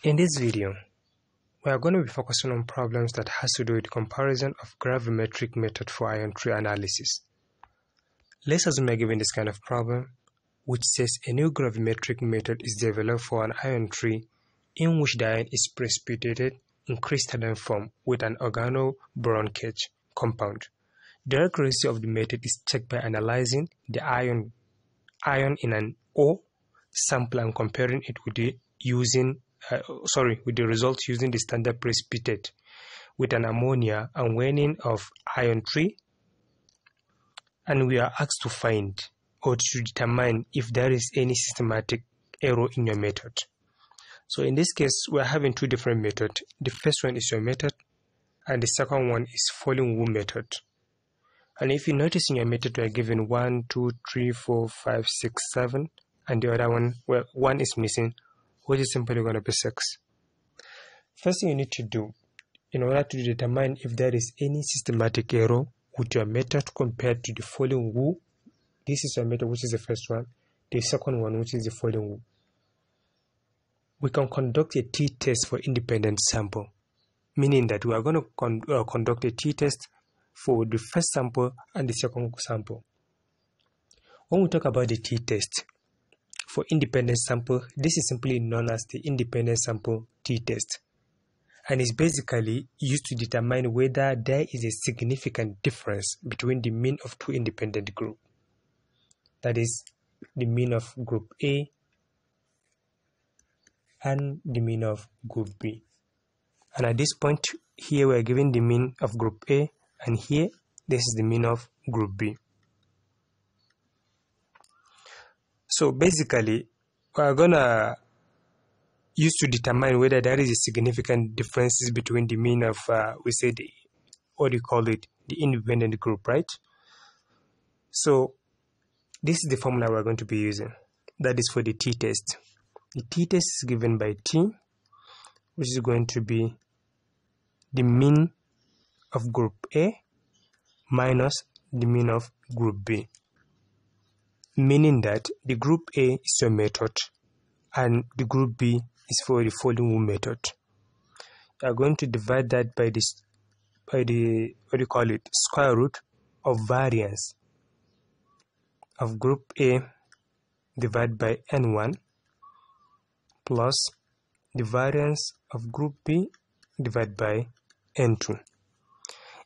In this video, we are going to be focusing on problems that has to do with comparison of gravimetric method for ion tree analysis. Let's assume we are given this kind of problem, which says a new gravimetric method is developed for an ion tree in which the ion is precipitated in crystalline form with an organoboron cage compound. The accuracy of the method is checked by analyzing the ion in an O sample and comparing it with the results using the standard precipitate with an ammonia and weighing of ion tree, and we are asked to find or to determine if there is any systematic error in your method. So in this case, we are having two different methods. The first one is your method and the second one is Folin-Wu method. And if you notice in your method, we are given 1, 2, 3, 4, 5, 6, 7, and the other one, well, one is missing, which is simply going to be 6. First thing you need to do in order to determine if there is any systematic error with your method compared to the Folin-Wu, this is your method, which is the first one, the second one, which is the Folin-Wu. We can conduct a t-test for independent sample, meaning that we are going to conduct a t-test for the first sample and the second sample. When we talk about the t-test for independent sample, this is simply known as the independent sample t-test, and is basically used to determine whether there is a significant difference between the mean of two independent groups, that is the mean of group A and the mean of group B. And at this point here we are given the mean of group A, and here this is the mean of group B. So basically we are gonna use to determine whether there is a significant differences between the mean of the independent group, right? So this is the formula we are going to be using, that is for the t-test. The t-test is given by T, which is going to be the mean of group A minus the mean of group B, meaning that the group A is your method and the group B is for the Folin-Wu method. You are going to divide that by the square root of variance of group A divided by N1 plus the variance of group B divided by N2.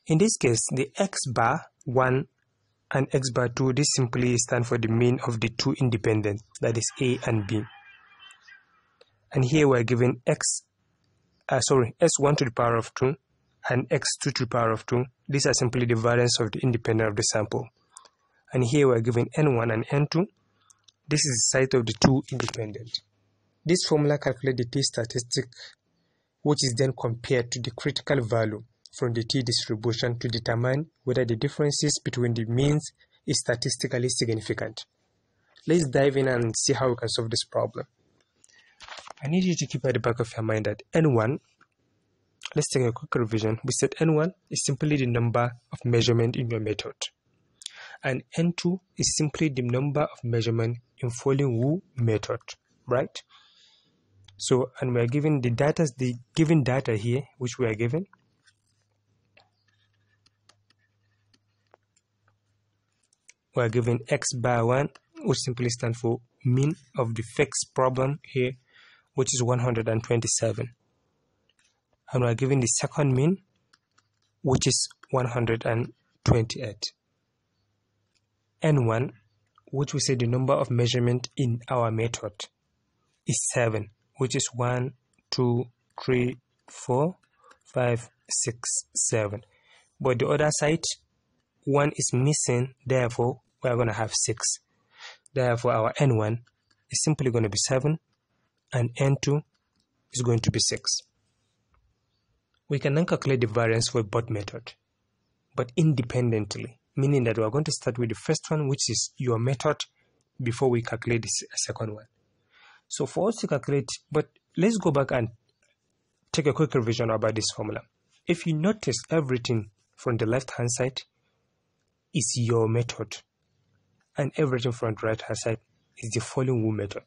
In this case, the x bar 1 and x bar 2, this simply stand for the mean of the two independent, that is A and B. And here we are given s1 to the power of 2 and x2 to the power of 2. These are simply the variance of the independent of the sample. And here we are given N1 and N2. This is the site of the two independent. This formula calculates the t statistic, which is then compared to the critical value from the t distribution to determine whether the differences between the means is statistically significant. Let's dive in and see how we can solve this problem. I need you to keep at the back of your mind that N1, let's take a quick revision. We said N1 is simply the number of measurement in your method, and N2 is simply the number of measurement in Folin-Wu method, right? So, and we are given the given data here, which we are given. We are given x bar 1, which simply stands for mean of the fixed problem here, which is 127. And we are given the second mean, which is 128. N1, which we say the number of measurement in our method, is 7, which is 1, 2, 3, 4, 5, 6, 7. But the other side, 1 is missing, therefore we are going to have 6. Therefore our N1 is simply going to be 7 and N2 is going to be 6. We can then calculate the variance for both methods, but independently, meaning that we are going to start with the first one, which is your method, before we calculate the second one. So for us to calculate, but let's go back and take a quick revision about this formula. If you notice, everything from the left hand side is your method, and everything from the right hand side is the Folin-Wu method.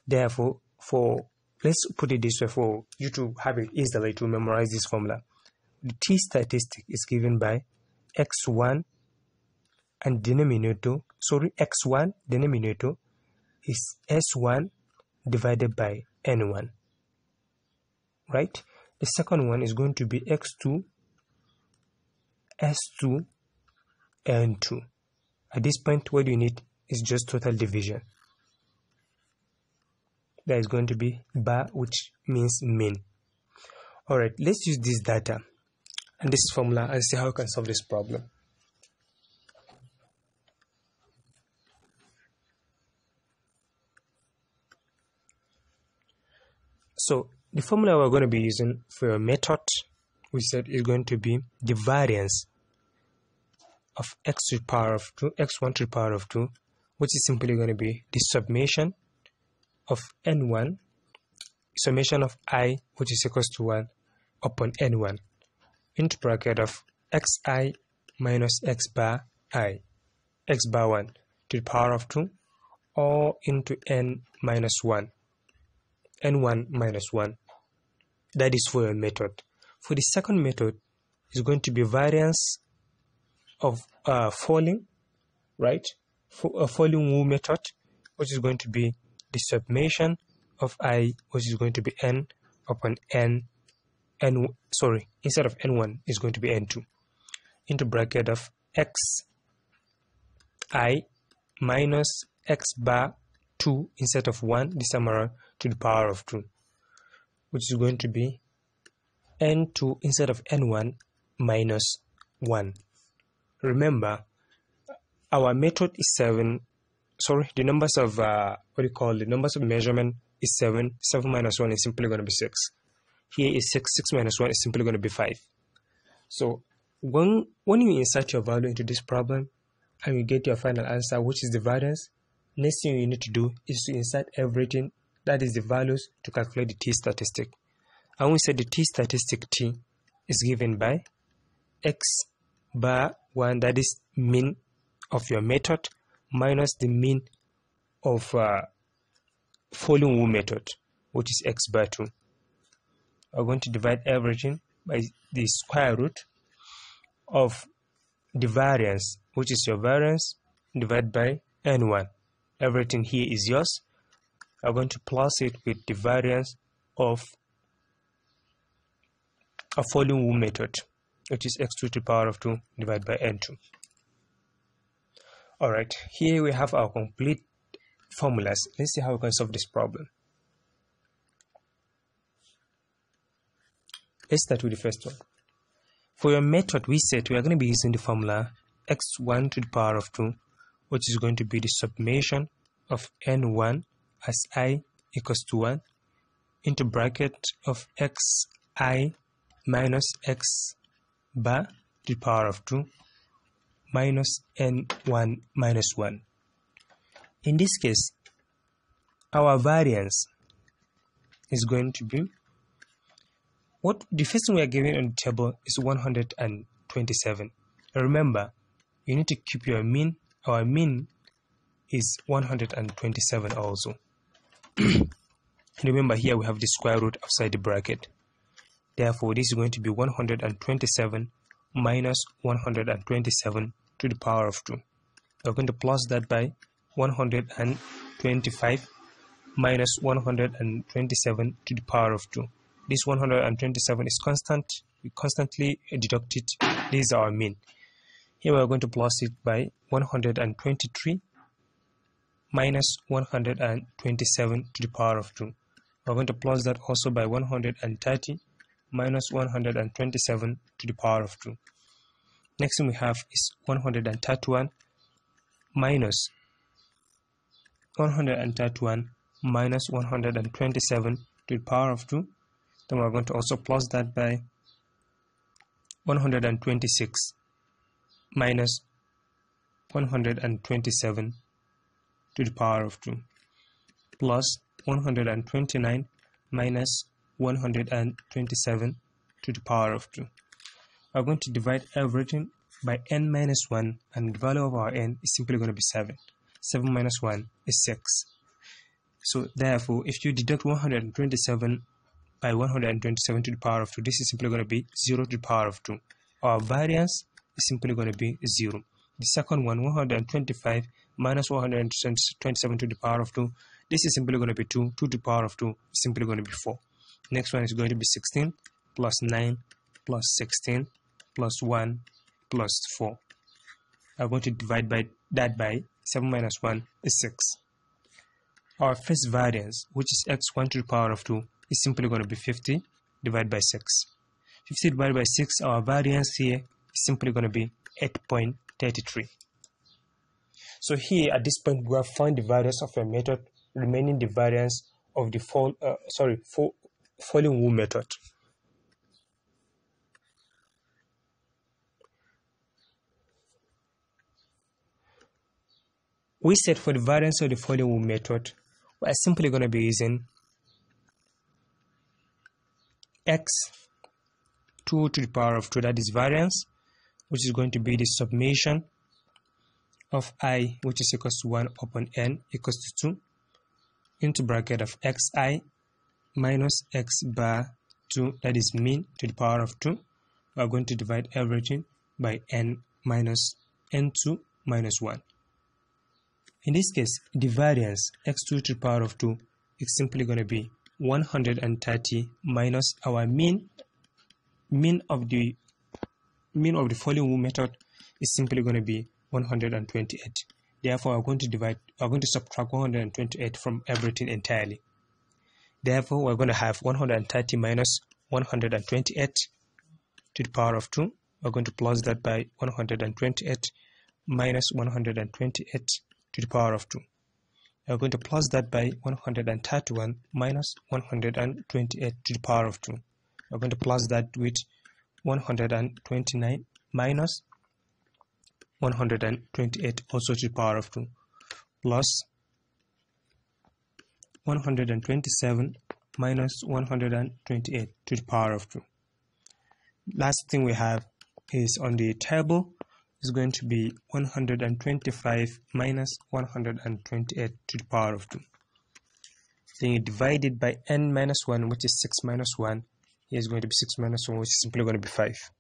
Therefore, for let's put it this way for you to have it easily to memorize this formula. The t statistic is given by x1 and x1 denominator is S1 divided by N1, right? The second one is going to be x2 S2 N2. At this point, what you need is just total division. That is going to be bar, which means mean. Alright, let's use this data and this formula and see how we can solve this problem. So the formula we're going to be using for a method, we said, is going to be the variance of x to the power of 2, x1 to the power of 2, which is simply going to be the summation of n1, summation of I, which is equals to 1, upon n1, into bracket of xi minus x bar I, x bar 1 to the power of 2, or into n minus 1, n1 minus 1. That is for a method. For the second method, is going to be variance of Folin, right? For a Folin-Wu method, which is going to be the summation of I, which is going to be n upon instead of n1 is going to be n2, into bracket of xi minus x bar 2 instead of 1 this time around to the power of 2, which is going to be n2 instead of n1 minus 1. Remember, our method is 7. The numbers of the numbers of measurement is 7. 7 minus 1 is simply going to be 6. Here is 6. 6 minus 1 is simply going to be 5. So when you insert your value into this problem and you get your final answer, which is the variance, next thing you need to do is to insert everything, that is the values, to calculate the t statistic. And we said the t statistic t is given by x bar 1, that is mean of your method, minus the mean of Folin-Wu method, which is x bar 2. We're going to divide everything by the square root of the variance, which is your variance, divided by n1. Everything here is yours. I'm going to plus it with the variance of a Folin-Wu method, which is x2 to the power of 2 divided by n2. Alright, here we have our complete formulas. Let's see how we can solve this problem. Let's start with the first one. For your method, we said we are going to be using the formula x1 to the power of 2, which is going to be the summation of n1 as I equals to 1 into bracket of xi minus x bar to the power of 2 minus n1 minus 1. In this case, our variance is going to be, the first thing we are given on the table is 127. Remember, you need to keep your mean. Our mean is 127 also. Remember, here we have the square root outside the bracket. Therefore, this is going to be 127 minus 127 to the power of 2. We're going to plus that by 125 minus 127 to the power of 2. This 127 is constant. We constantly deduct it. This is our mean. Here we are going to plus it by 123 minus 127 to the power of 2. We're going to plus that also by 130 minus 127 to the power of 2. Next thing we have is 131 minus 131 minus 127 to the power of 2. Then we're going to also plus that by 126 minus 127 to the power of 2 plus 129 minus 127 to the power of 2. We're going to divide everything by n minus 1, and the value of our n is simply going to be 7. 7 minus 1 is 6. So therefore, if you deduct 127 by 127 to the power of 2, this is simply going to be 0 to the power of 2. Our variance is simply going to be 0. The second one, 125 minus 127 to the power of 2, this is simply going to be 2. 2 to the power of 2 is simply going to be 4. Next one is going to be 16 plus 9 plus 16 plus 1 plus 4. I'm going to divide that by 7 minus 1 is 6. Our first variance, which is x1 to the power of 2, is simply going to be 50 divided by 6. 50 divided by 6, our variance here is simply going to be 8.33. So here at this point we have found the variance of a method remaining the variance of the Folin-Wu method. We said for the variance of the Folin-Wu method, we are simply going to be using x2 to the power of 2, that is variance, which is going to be the summation of I, which is equals to 1 upon n equals to 2, into bracket of xi minus x bar 2, that is mean, to the power of 2. We are going to divide everything by n minus n2 minus 1. In this case, the variance x2 to the power of 2 is simply going to be 130 minus our mean of the Folin-Wu method is simply going to be 128. Therefore, we're going to subtract 128 from everything entirely. Therefore, we're going to have 130 minus 128 to the power of 2. We're going to plus that by 128 minus 128 to the power of 2. We're going to plus that by 131 minus 128 to the power of 2. We're going to plus that with 129 minus 128 also to the power of 2, plus 127 minus 128 to the power of 2. Last thing we have is on the table is going to be 125 minus 128 to the power of 2. Then you divide it by n minus 1, which is 6 minus 1. Here is going to be 6 minus 1, which is simply going to be 5.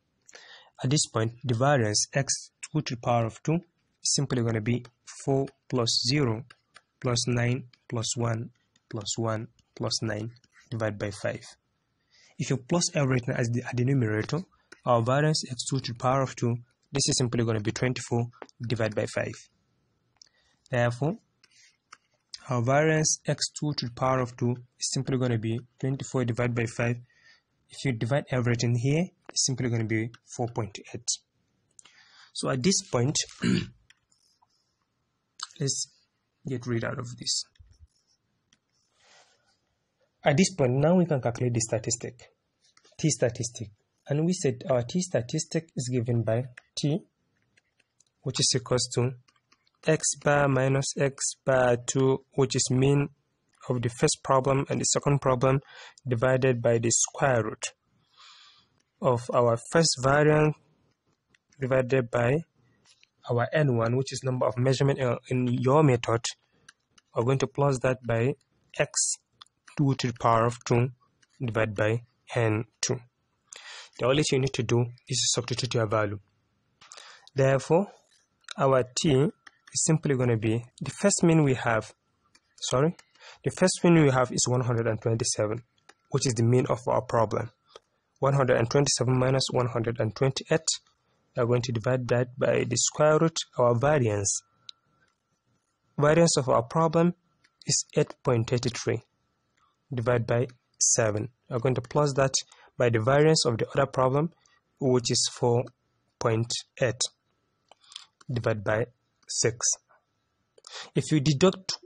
At this point, the variance x2 to the power of 2 is simply going to be 4 plus 0 plus 9 plus 1 plus 1 plus 9 divided by 5. If you plus everything at the numerator, our variance x2 to the power of 2, this is simply going to be 24 divided by 5. Therefore, our variance x2 to the power of 2 is simply going to be 24 divided by 5. If you divide everything here, it's simply going to be 4.8. So at this point, let's get rid out of this. At this point, now we can calculate the statistic, t statistic. And we said our t statistic is given by t, which is equals to x bar minus x bar 2, which is mean of the first problem and the second problem, divided by the square root of our first variance divided by our n1, which is number of measurement in your method. We're going to plus that by x2 to the power of 2 divided by n2. The only thing you need to do is to substitute your value. Therefore, our t is simply going to be the first mean we have is 127, which is the mean of our problem. 127 minus 128, we are going to divide that by the square root. Our variance of our problem is 8.33 divided by 7. We are going to plus that by the variance of the other problem, which is 4.8 divided by 6. If you deduct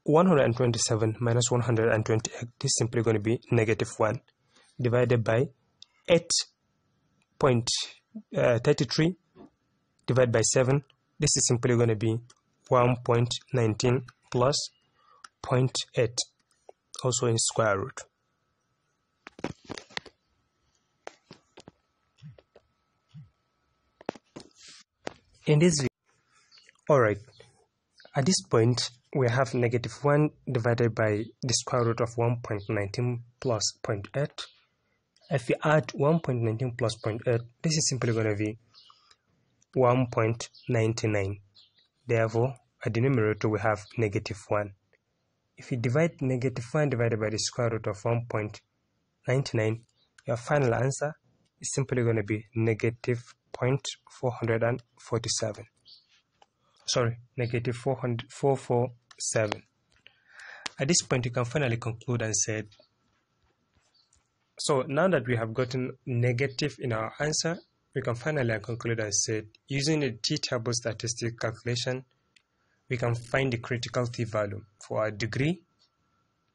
127 minus 128, this is simply going to be -1 divided by 8.33 divided by 7. This is simply going to be 1.19 plus 0.8, also in square root. In this video, alright, at this point, we have -1 divided by the square root of 1.19 plus 0.8. If we add 1.19 plus 0.8, this is simply going to be 1.99. Therefore, at the numerator we have -1. If you divide -1 divided by the square root of 1.99, your final answer is simply going to be -0.447. Sorry, -447. At this point, you can finally conclude and say, so now that we have gotten negative in our answer, we can finally conclude and say, using the t-table statistic calculation, we can find the critical t-value for a degree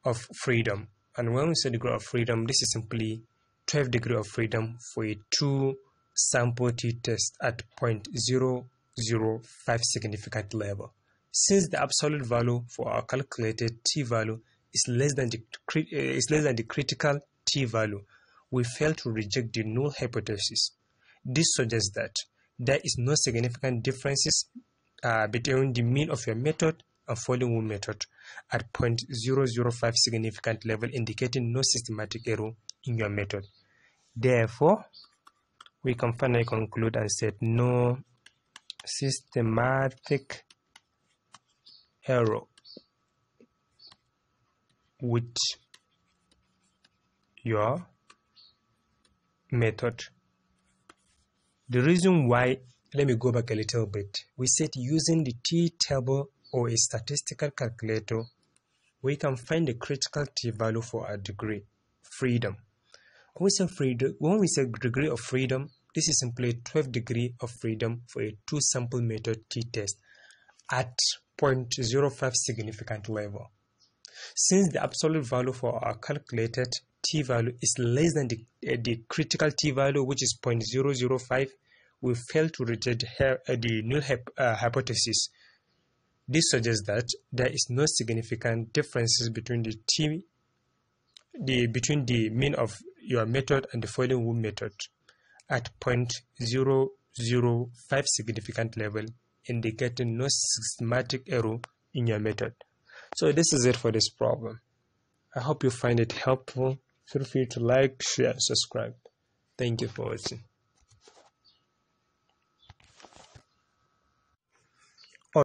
of freedom. And when we say degree of freedom, this is simply 12 degree of freedom for a 2-sample t-test at 0.005 significant level. Since the absolute value for our calculated t-value is less than the critical t-value, we fail to reject the null hypothesis. This suggests that there is no significant differences between the mean of your method and Folin-Wu method at 0.005 significant level, indicating no systematic error in your method. Therefore, we can finally conclude and say no systematic error with your method. The reason why, let me go back a little bit. We said using the t-table or a statistical calculator, we can find the critical t-value for a degree freedom. When we say degree of freedom, this is simply 12 degree of freedom for a 2-sample method t-test at 0.05 significant level. Since the absolute value for our calculated t-value is less than the critical t-value, which is 0.005, we fail to reject the null hypothesis. This suggests that there is no significant differences between between the mean of your method and the Folin-Wu method at 0.005 significant level, indicating no systematic error in your method. So this is it for this problem. I hope you find it helpful. Feel free to like, share, and subscribe. Thank you for watching.